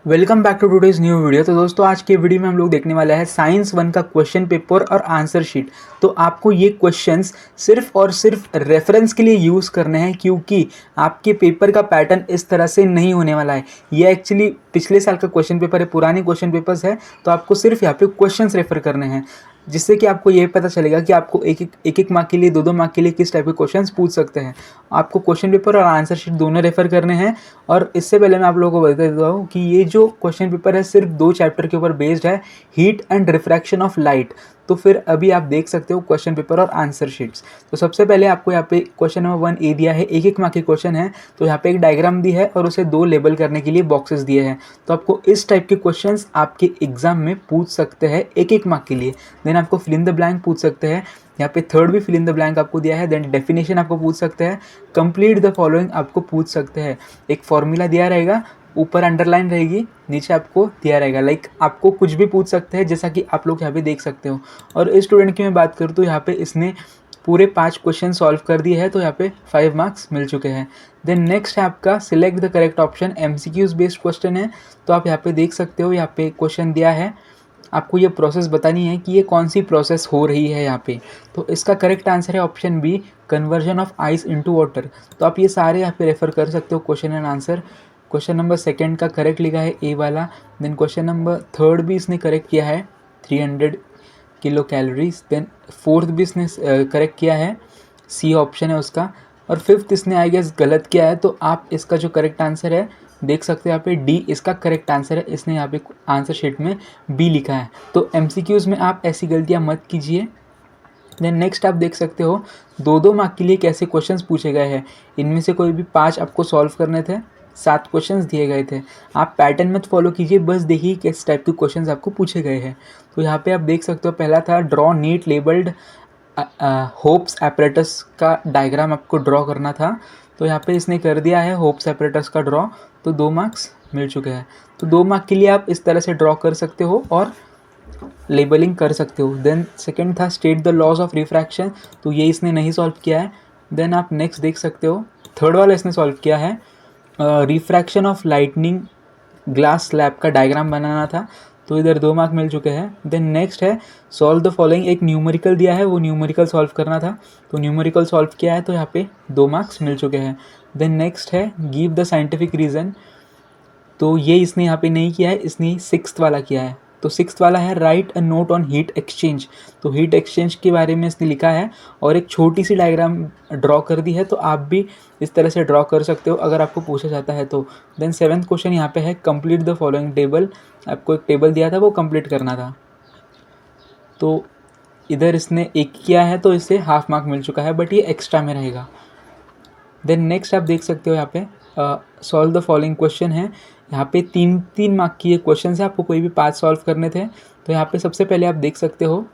Welcome back to today's new video. तो दोस्तों आज के वीडियो में हम लोग देखने वाले हैं साइंस 1 का क्वेश्चन पेपर और आंसर शीट। तो आपको ये क्वेश्चंस सिर्फ और सिर्फ रेफरेंस के लिए यूज़ करने हैं, क्योंकि आपके पेपर का पैटर्न इस तरह से नहीं होने वाला है। ये एक्चुअली पिछले साल का क्वेश्चन पेपर है, पुराने क्वेश्चन पेपर्स है। तो आपको सिर्फ यहाँ पे क्वेश्चंस रेफर करने हैं, जिससे कि आपको ये पता चलेगा कि आपको एक मार्क के लिए, दो मार्क के लिए किस टाइप के क्वेश्चंस पूछ सकते हैं। आपको क्वेश्चन पेपर और आंसर शीट दोनों रेफर करने हैं। और इससे पहले मैं आप लोगों को बता देता हूँ कि ये जो क्वेश्चन पेपर है सिर्फ 2 चैप्टर के ऊपर बेस्ड है, heat and refraction of light. तो फिर अभी आप देख सकते हो क्वेश्चन पेपर और आंसर शीट्स। तो सबसे पहले आपको यहाँ पे क्वेश्चन नंबर 1 ए दिया है, एक मार्क के क्वेश्चन है। तो यहाँ पे एक डायग्राम दी है और उसे 2 लेबल करने के लिए बॉक्सेस दिए हैं। तो आपको इस टाइप के क्वेश्चंस आपके एग्जाम में पूछ सकते हैं एक मार्क के लिए। देन आपको फिल इन द ब्लैंक पूछ सकते हैं, यहाँ पे थर्ड भी फिल इन द ब्लैंक आपको दिया है। देन डेफिनेशन आपको पूछ सकते हैं, कंप्लीट द फॉलोइंग आपको पूछ सकते हैं। एक फॉर्मूला दिया रहेगा, ऊपर अंडरलाइन रहेगी, नीचे आपको दिया रहेगा। लाइक आपको कुछ भी पूछ सकते हैं, जैसा कि आप लोग यहाँ पे देख सकते हो। और इस स्टूडेंट की मैं बात करूँ तो यहाँ पे इसने पूरे 5 क्वेश्चन सॉल्व कर दिए हैं, तो यहाँ पे 5 मार्क्स मिल चुके हैं। देन नेक्स्ट है आपका select the correct option, MCQs based question है। तो आप यहाँ पे देख सकते हो, यहाँ पे क्वेश्चन दिया है, आपको ये प्रोसेस बतानी है कि ये कौन सी प्रोसेस हो रही है यहाँ पे। तो इसका करेक्ट आंसर है option B, conversion of ice into water. तो आप ये सारे यहाँ पे रेफर कर सकते हो question and answer. Question number 2 का करेक्ट लिखा है ए वाला। देन क्वेश्चन नंबर 3 भी इसने करेक्ट किया है, 300 किलो कैलोरीज। देन 4th भी इसने करेक्ट किया है, सी ऑप्शन है उसका। और 5th इसने आई गेस गलत किया है। तो आप इसका जो करेक्ट आंसर है देख सकते हो यहाँ पे डी इसका करेक्ट आंसर है। इसने यहाँ पे आंसर शीट में बी लिखा है। तो एमसीक्यूज में आप ऐसी गलतियाँ मत कीजिए। देन नेक्स्ट आप देख सकते हो 2 मार्क के लिए कैसे क्वेश्चंस पूछे गए हैं। इनमें से कोई भी 5 आपको सॉल्व करने थे, 7 क्वेश्चंस दिए गए थे। आप पैटर्न मत फॉलो कीजिए, बस देखिए किस टाइप के क्वेश्चंस आपको पूछे गए हैं। तो यहाँ पे आप देख सकते हो, पहला था draw NEET labelled hopes apparatus का डायग्राम आपको ड्रॉ करना था। तो यहाँ पे इसने कर दिया है होप्स एपरेटस का ड्रॉ, तो 2 मार्क्स मिल चुके हैं। तो 2 मार्क के लिए आप इस तरह से ड्रॉ कर सकते हो और लेबलिंग कर सकते हो। देन सेकंड था state the laws of refraction, तो ये इसने नहीं सॉल्व किया है। देन आप नेक्स्ट देख सकते हो, थर्ड वाला इसने सॉल्व किया है, refraction of lightning glass slab का डायग्राम बनाना था। तो इधर 2 मार्क मिल चुके हैं। देन नेक्स्ट है सॉल्व द फॉलोइंग, एक न्यूमेरिकल दिया है, वो न्यूमेरिकल सॉल्व करना था। तो न्यूमेरिकल सॉल्व किया है, तो यहाँ पे 2 मार्क्स मिल चुके हैं। देन नेक्स्ट है गिव द साइंटिफिक रीज़न, तो ये इसने यहाँ पे नहीं किया है, इसने 6th वाला किया है। तो 6th वाला है right a note on heat exchange, तो हीट एक्सचेंज के बारे में इसने लिखा है और एक छोटी सी डायग्राम ड्रॉ कर दी है। तो आप भी इस तरह से ड्रॉ कर सकते हो अगर आपको पूछा जाता है तो। देन 7th क्वेश्चन यहाँ पे है कंप्लीट द फॉलोइंग टेबल, आपको एक टेबल दिया था, वो कंप्लीट करना था। तो इधर इसने एक किया है, तो इससे हाफ मार्क मिल चुका है, बट ये एक्स्ट्रा में रहेगा। देन नेक्स्ट आप देख सकते हो यहाँ पे सॉल्व द फॉलोइंग क्वेश्चन है। यहाँ पे 3 मार्क की ये क्वेश्चन है, आपको कोई भी 5 सॉल्व करने थे। तो यहाँ पे सबसे पहले आप देख सकते हो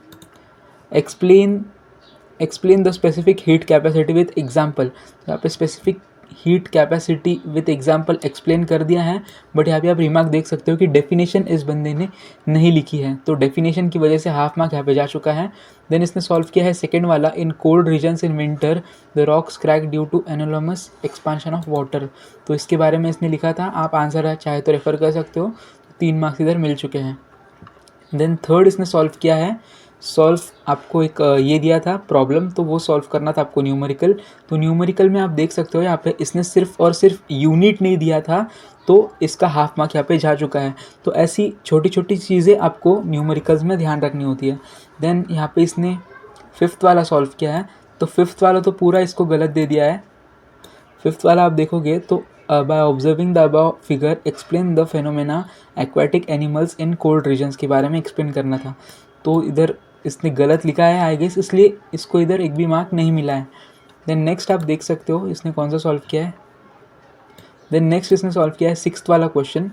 explain the specific heat capacity with example. तो यहाँ पे specific heat capacity with example explain कर दिया है, बट यहाँ पे आप रिमार्क देख सकते हो कि डेफिनेशन इस बंदे ने नहीं लिखी है। तो डेफिनेशन की वजह से हाफ मार्क यहाँ पे जा चुका है। देन इसने सॉल्व किया है सेकेंड वाला, in cold regions in winter the rocks crack due to anomalous expansion of water. तो इसके बारे में इसने लिखा था, आप आंसर चाहे तो रेफर कर सकते हो। 3 मार्क्स इधर मिल चुके हैं। देन थर्ड इसने सॉल्व किया है, सॉल्व आपको एक ये दिया था प्रॉब्लम, तो वो सॉल्व करना था आपको न्यूमेरिकल। तो न्यूमेरिकल में आप देख सकते हो यहाँ पे इसने सिर्फ और सिर्फ यूनिट नहीं दिया था, तो इसका हाफ मार्क यहाँ पे जा चुका है। तो ऐसी छोटी छोटी चीज़ें आपको न्यूमेरिकल्स में ध्यान रखनी होती है। देन यहाँ पे इसने 5th वाला सॉल्व किया है, तो 5th वाला तो पूरा इसको गलत दे दिया है। 5th वाला आप देखोगे तो by observing the above figure explain the phenomena aquatic animals in cold regions के बारे में एक्सप्लेन करना था। तो इधर इसने गलत लिखा है आई गेस, इसलिए इसको इधर एक भी मार्क नहीं मिला है। देन नेक्स्ट आप देख सकते हो इसने कौन सा सॉल्व किया है। देन नेक्स्ट इसने सॉल्व किया है 6th वाला क्वेश्चन।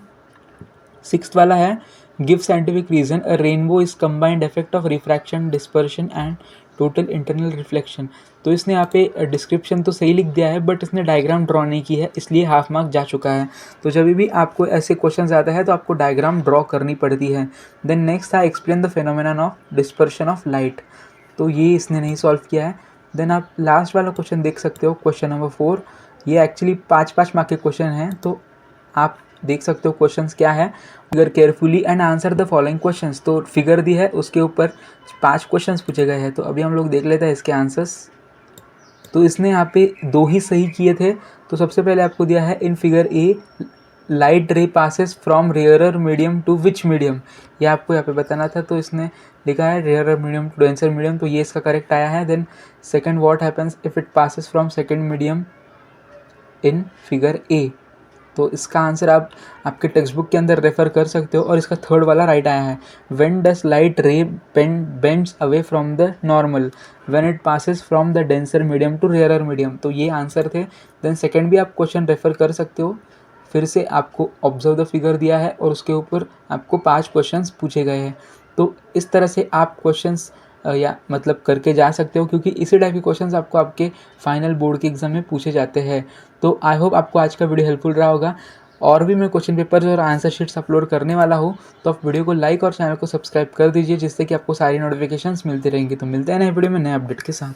6th वाला है give scientific reason a rainbow is combined effect of refraction dispersion and total internal reflection. तो इसने यहाँ पे डिस्क्रिप्शन तो सही लिख दिया है, बट इसने डायग्राम ड्रॉ नहीं की है, इसलिए हाफ मार्क जा चुका है। तो जब भी आपको ऐसे क्वेश्चन आते हैं तो आपको डायग्राम ड्रॉ करनी पड़ती है। देन नेक्स्ट था explain the phenomenon of dispersion of light, तो ये इसने नहीं सॉल्व किया है। देन आप लास्ट वाला क्वेश्चन देख सकते हो, क्वेश्चन नंबर 4। ये एक्चुअली 5-5 मार्क के क्वेश्चन हैं, तो आप देख सकते हो क्वेश्चंस क्या है। Figure carefully and answer the following questions. तो फिगर दी है, उसके ऊपर 5 क्वेश्चंस पूछे गए हैं। तो अभी हम लोग देख लेते हैं इसके आंसर्स। तो इसने यहाँ पे 2 ही सही किए थे। तो सबसे पहले आपको दिया है in figure A light ray passes from rarer medium to which medium, ये आपको यहाँ पे बताना था। तो इसने लिखा है rarer medium to denser medium, तो ये इसका करेक्ट आया है। Then second, what happens if it passes from second medium in figure A. तो इसका आंसर आप आपके टेक्स्ट बुक के अंदर रेफर कर सकते हो। और इसका थर्ड वाला राइट आया है, when does light ray bends away from the normal, when it passes from the denser medium to rarer medium. तो ये आंसर थे। देन सेकंड भी आप क्वेश्चन रेफर कर सकते हो। फिर से आपको ऑब्जर्व द फिगर दिया है और उसके ऊपर आपको 5 क्वेश्चंस पूछे गए हैं। तो इस तरह से आप क्वेश्चंस या मतलब करके जा सकते हो, क्योंकि इसी टाइप के क्वेश्चंस आपको आपके फाइनल बोर्ड के एग्जाम में पूछे जाते हैं। तो आई होप आपको आज का वीडियो हेल्पफुल रहा होगा। और भी मैं क्वेश्चन पेपर्स और आंसर शीट्स अपलोड करने वाला हूँ, तो आप वीडियो को लाइक और चैनल को सब्सक्राइब कर दीजिए, जिससे कि आपको सारी नोटिफिकेशंस मिलती रहेंगी। तो मिलते हैं नए वीडियो में नए अपडेट के साथ।